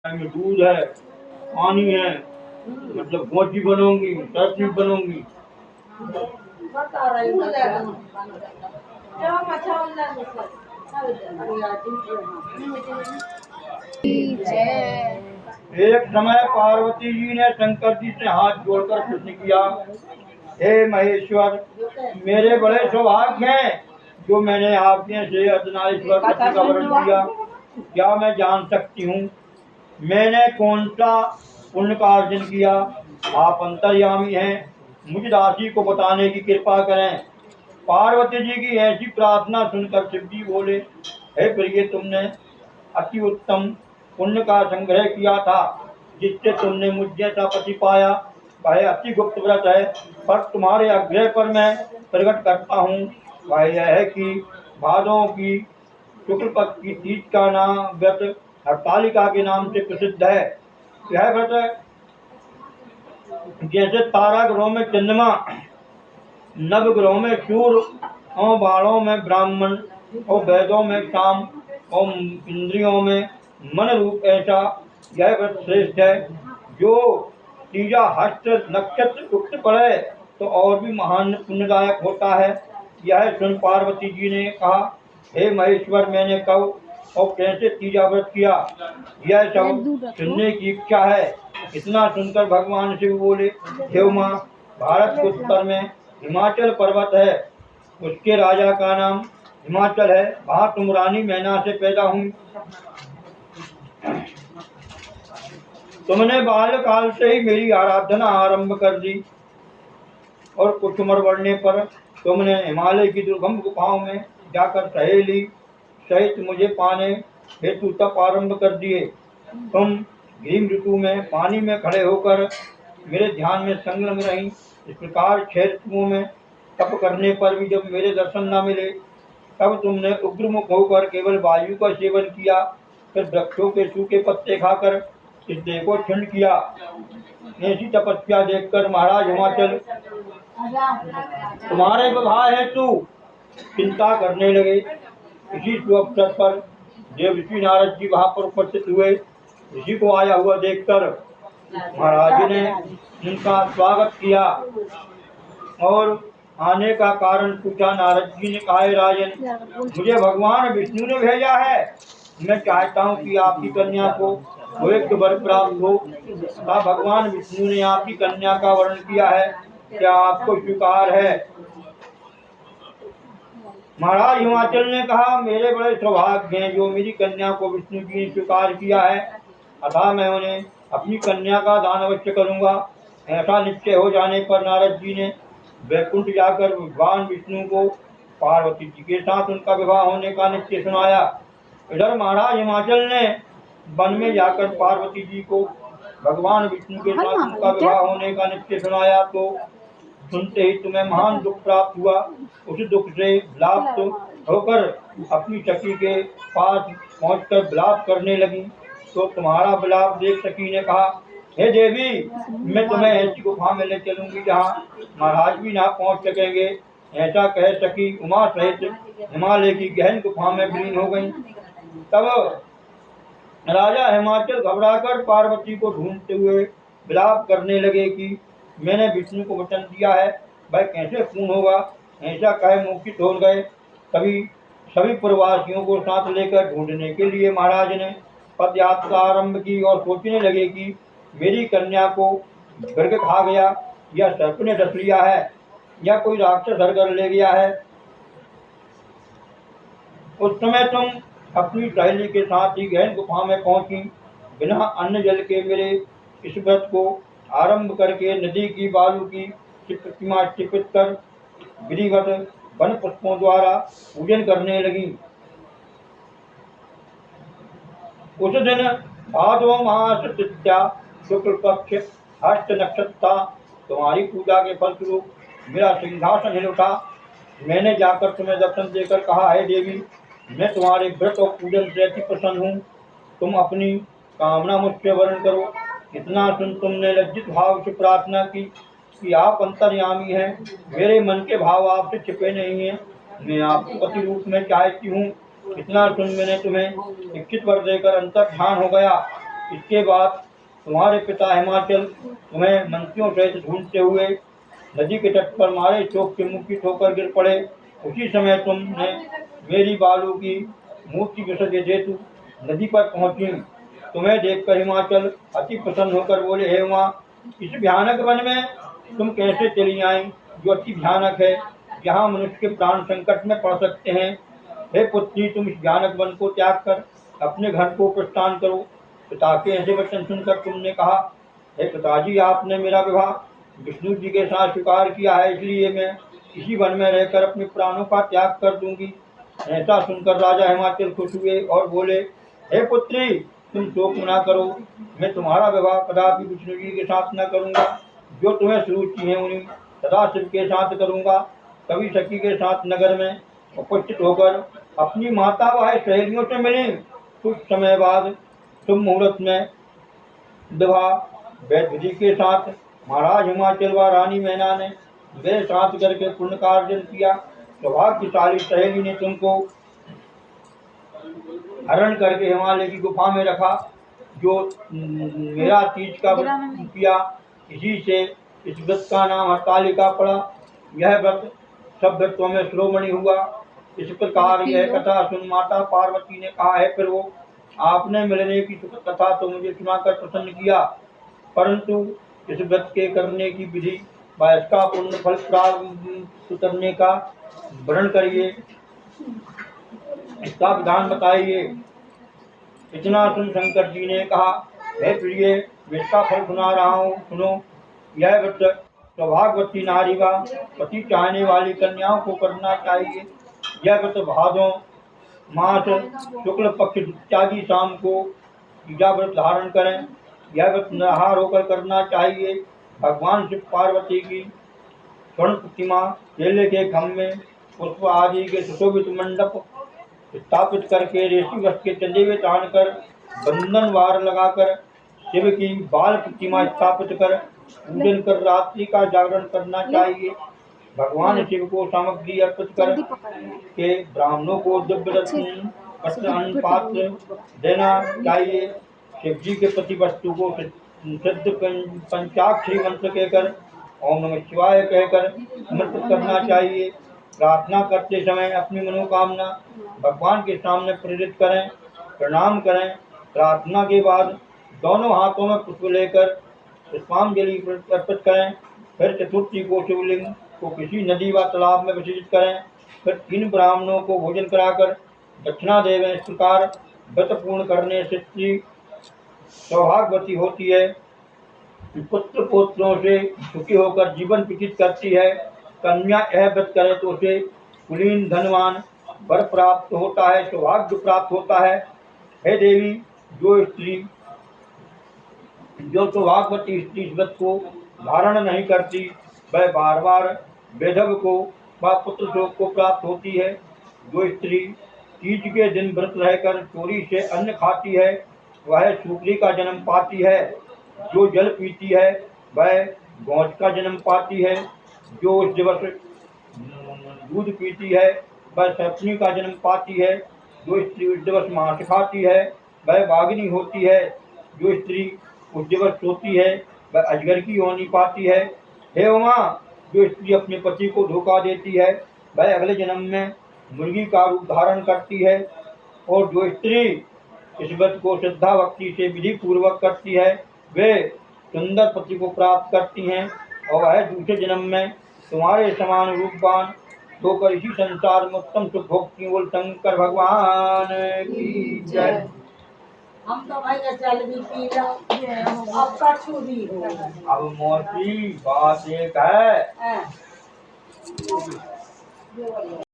में दूध है, पानी है, मतलब मोची बनूंगी, तरकीब बनूंगी। एक समय पार्वती जी ने शंकर जी से हाथ जोड़कर प्रश्न किया, हे महेश्वर, मेरे बड़े सौभाग्य हैं जो मैंने आपने से अर्धनारीश्वर पति का वरण किया। क्या मैं जान सकती हूँ मैंने कौन सा पुण्य का अर्जन किया? आप अंतर्यामी हैं, मुझ दासी को बताने की कृपा करें। पार्वती जी की ऐसी प्रार्थना सुनकर शिव जी बोले, हे प्रिय, तुमने अति उत्तम पुण्य का संग्रह किया था, जिससे तुमने मुझ जैसा पति पाया। वह अति गुप्त व्रत है, पर तुम्हारे आग्रह पर मैं प्रकट करता हूँ। वह यह है कि भादों की शुक्ल पक्ष की तीज का नाम व्रत हरतालिका के नाम से प्रसिद्ध है। यह व्रत जैसे तारा ग्रहों में चंद्रमा, नव ग्रहों में सूर्य और बाणों में ब्राह्मण और वेदों में शाम और इंद्रियों में मन रूप, ऐसा यह व्रत श्रेष्ठ है। जो तीजा हस्त नक्षत्र उक्त पड़े तो और भी महान पुण्यदायक होता है। यह सुन पार्वती जी ने कहा, हे महेश्वर, मैंने कब और कैसे तीजा व्रत किया, यह सब सुनने की इच्छा है। इतना सुनकर भगवान शिव बोले, देव माँ, भारत के उत्तर में हिमाचल पर्वत है, उसके राजा का नाम हिमाचल है। वहाँ तुम रानी मैना से पैदा हुई। तुमने बाल्यकाल से ही मेरी आराधना आरंभ कर दी और कुछ उम्र बढ़ने पर तुमने हिमालय की दुर्गम गुफाओं में जाकर सहेली सहित मुझे पाने हेतु तप आरंभ कर दिए। तुम ग्रीष्म ऋतु में पानी में खड़े होकर मेरे ध्यान में संलग्न रही। इस प्रकार 6 ऋतुओं में तप करने पर भी जब मेरे दर्शन न मिले, तब तुमने उग्रमुख होकर केवल वायु का सेवन किया, फिर वृक्षों के सूखे पत्ते खाकर इस देह को क्षीण किया। ऐसी तपस्या देखकर महाराज हिमाचल तुम्हारे विवाह हेतु चिंता करने लगे। इसी शुभ अवसर पर देव ऋषि नारद जी वहां पर उपस्थित हुए। ऋषि को आया हुआ देखकर महाराज ने उनका स्वागत किया और आने का कारण पूछा। नारद जी ने कहा, राजन, मुझे भगवान विष्णु ने भेजा है। मैं चाहता हूँ कि आपकी कन्या को वो एक वर प्राप्त हो। भगवान विष्णु ने आपकी कन्या का वर्ण किया है, क्या आपको स्वीकार है? महाराज हिमाचल ने कहा, मेरे बड़े सौभाग्य हैं जो मेरी कन्या को विष्णु जी ने स्वीकार किया है, अतः मैं उन्हें अपनी कन्या का दान अवश्य करूंगा। ऐसा निश्चय हो जाने पर नारद जी ने वैकुंठ जाकर भगवान विष्णु को पार्वती जी के साथ उनका विवाह होने का निश्चय सुनाया। इधर महाराज हिमाचल ने वन में जाकर पार्वती जी को भगवान विष्णु के साथ उनका विवाह होने का निश्चय सुनाया तो सुनते ही तुम्हें महान दुख प्राप्त हुआ। उस दुख से विलाप होकर अपनी सखी के पास पहुंचकर विलाप करने लगी। तो तुम्हारा विलाप देख सखी ने कहा, हे देवी, मैं तुम्हें ऐसी गुफा में ले चलूंगी जहाँ महाराज भी ना पहुंच सकेंगे। ऐसा कह सखी उमा सहित हिमालय की गहन गुफा में विलीन हो गई। तब राजा हिमाचल घबराकर पार्वती को ढूंढते हुए विलाप करने लगे कि मैंने विष्णु को वचन दिया है, वह कैसे पूर्ण होगा। ऐसा कहे मूर्छित हो गए। तभी सभी प्रवासियों को साथ लेकर ढूंढने के लिए महाराज ने पद यात्रा आरंभ की और सोचने लगे कि मेरी कन्या को मृग खा गया, या सर्प ने डस लिया है, या कोई राक्षस हरकर ले गया है। उस समय तुम अपनी सहेली के साथ ही गहन गुफा में पहुंची। बिना अन्न जल के मेरे इस व्रत को आरंभ करके नदी की बालू की प्रतिमा चिपित कर विधिवत वन पुष्पों द्वारा पूजन करने लगी। उस दिन भादो मास तृतीया शुक्ल पक्ष हस्त नक्षत्र, तुम्हारी पूजा के फलस्वरूप मेरा सिंहासन हिल उठा। मैंने जाकर तुम्हें दर्शन देकर कहा, है देवी, मैं तुम्हारे व्रत और पूजन से अति प्रसन्न हूँ। तुम अपनी कामना मुझसे वर्ण करो। इतना सुन तुमने लज्जित भाव से प्रार्थना की कि आप अंतर्यामी हैं, मेरे मन के भाव आपसे छिपे नहीं हैं, मैं आपको पति रूप में चाहती हूँ। इतना सुन मैंने तुम्हें इच्छित वर देकर अंतर ध्यान हो गया। इसके बाद तुम्हारे पिता हिमाचल तुम्हें मंत्रियों सहित ढूंढते हुए नदी के तट पर मारे चोक के मुक्की ठोकर गिर पड़े। उसी समय तुमने मेरी बालू की मूर्ति विसर्जन हेतु नदी पर पहुंची। तुम्हें देखकर हिमाचल अति प्रसन्न होकर बोले, हे उमा, इस भयानक वन में तुम कैसे चली आई, जो अति भयानक है, जहाँ मनुष्य के प्राण संकट में पड़ सकते हैं। हे पुत्री, तुम इस भयानक वन को त्याग कर अपने घर को प्रस्थान करो। पिता के ऐसे वचन सुनकर तुमने कहा, हे पिताजी, आपने मेरा विवाह विष्णु जी के साथ स्वीकार किया है, इसलिए मैं इसी वन में रहकर अपने प्राणों का त्याग कर दूंगी। ऐसा सुनकर राजा हिमाचल खुश हुए और बोले, हे पुत्री, तुम शोक न करो, मैं तुम्हारा विवाह कदापि विष्णु जी के साथ न करूंगा। जो तुम्हें सुरुचि है उन्हीं सदाशिव के साथ करूंगा। कवि सखी के साथ नगर में उपस्थित होकर अपनी माता व सहेलियों से मिली। कुछ समय बाद शुभ मुहूर्त में विवाह वैद्य जी के साथ महाराज हिमाचल व रानी मैना ने वे साथ करके पुण्य कार्य किया। सौभाग्यशाली सहेली ने तुमको हरण करके हिमालय की गुफा में रखा, जो मेरा तीज का व्रत किया। इसी से इस व्रत का नाम हरतालिका पड़ा। यह व्रत सब व्रतों में शिरोमणि हुआ। इस प्रकार यह कथा सुन माता पार्वती ने कहा, है फिर वो आपने मिलने की कथा तो मुझे सुनाकर प्रसन्न किया, परंतु इस व्रत के करने की विधि व इसका पुण्य फल प्राप्त करने का वर्णन करिए, इसका विधान बताइए। इतना सुन शंकर जी ने कहा, हे प्रिय, मैं इसका फल सुना रहा हूँ, सुनो। यह व्रत सौभाग्यवती नारी व पति चाहने वाली कन्याओं को करना चाहिए। यह व्रत भादों मास शुक्ल पक्ष इत्यादि शाम को तीजा व्रत धारण करें। यह व्रत निराहार होकर करना चाहिए। भगवान शिव पार्वती की स्वर्ण प्रतिमा, केले के खम्भे, पुष्प आदि के सुशोभित मंडप स्थापित करके रेशमी वस्त्र के चंदे हुए तानकर बंधन वार लगाकर शिव की बाल प्रतिमा स्थापित कर पूजन कर रात्रि का जागरण करना चाहिए। भगवान शिव को सामग्री अर्पित कर के ब्राह्मणों को दिव्य रत्न वस्त्र अन्न पात्र देना चाहिए। शिव जी के प्रति वस्तु को सिद्ध पंचाक्षरी मंत्र कहकर ओम नमः शिवाय कहकर समर्पित करना चाहिए। प्रार्थना करते समय अपनी मनोकामना भगवान के सामने प्रेरित करें, प्रणाम करें। प्रार्थना के बाद दोनों हाथों में पुष्प लेकर पुष्पांजलि अर्पित करें। फिर चतुर्थी को शिवलिंग को किसी नदी व तालाब में विसर्जित करें। फिर 3 ब्राह्मणों को भोजन कराकर दक्षिणा देवें। इस प्रकार व्रत पूर्ण करने से स्त्री सौभाग्यवती होती है, पुत्र पुत्रों से सुखी होकर जीवन व्यतीत करती है। कन्या यह व्रत करे तो उसे कुलीन धनवान वर प्राप्त होता है, सौभाग्य प्राप्त होता है। हे देवी, जो सौभाग्यवती स्त्री इस व्रत को धारण नहीं करती, वह बार बार वेधव को व पुत्र शोक को प्राप्त होती है। जो स्त्री तीज के दिन व्रत रहकर चोरी से अन्न खाती है, वह सूकरी का जन्म पाती है। जो जल पीती है, वह गौज का जन्म पाती है। जो उस दिवस दूध पीती है, वह सर्पनी का जन्म पाती है। जो स्त्री उस दिवस मांस खाती है, वह वागिनी होती है। जो स्त्री उस दिवस सोती है, वह अजगर की योनि पाती है। हे उमा, जो स्त्री अपने पति को धोखा देती है, वह अगले जन्म में मुर्गी का रूप धारण करती है। और जो स्त्री इस व्रत को श्रद्धा भक्ति से विधि पूर्वक करती है, वे सुंदर पति को प्राप्त करती हैं और वह दूसरे जन्म में तुम्हारे समान रूपवान होकर इसी संसार में उत्तम सुख भोगती। बोल शंकर भगवान की जय। हम तो भाई जल भी पी लो, अब कछु भी हो। अब मोती बात एक है।